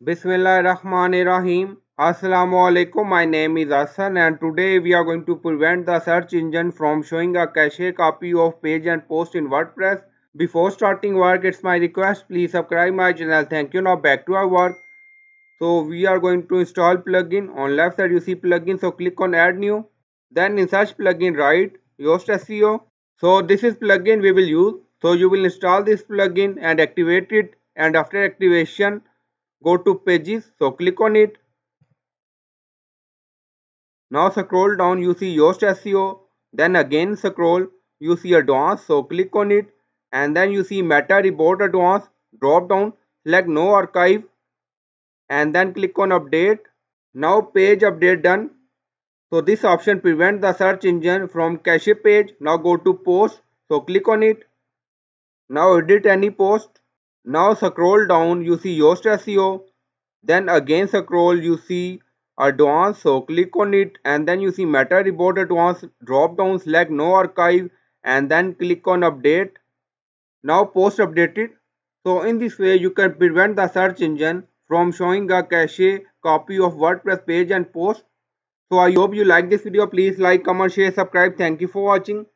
Bismillahirrahmanirrahim. Assalamu alaikum. My name is Hassan and today we are going to prevent the search engine from showing a cache copy of page and post in WordPress. Before starting work, it's my request, please subscribe my channel. Thank you. Now back to our work. So we are going to install plugin. On left side you see plugin, so click on add new. Then in search plugin write yoast SEO. So this is plugin we will use. So you will install this plugin and activate it, and after activation go to pages, so click on it. Now scroll down, you see yoast SEO, then again scroll, you see advanced, so click on it, and then you see meta report advanced, drop down, select no archive, and then click on update. Now page update done. So this option prevents the search engine from cache page. Now go to post, so click on it. Now edit any post. Now scroll down, you see yoast SEO, then again scroll, you see advanced, so click on it, and then you see meta report advanced, drop down, select no archive, and then click on update. Now post updated. So in this way you can prevent the search engine from showing a cache copy of WordPress page and post. So I hope you like this video. Please like, comment, share, subscribe. Thank you for watching.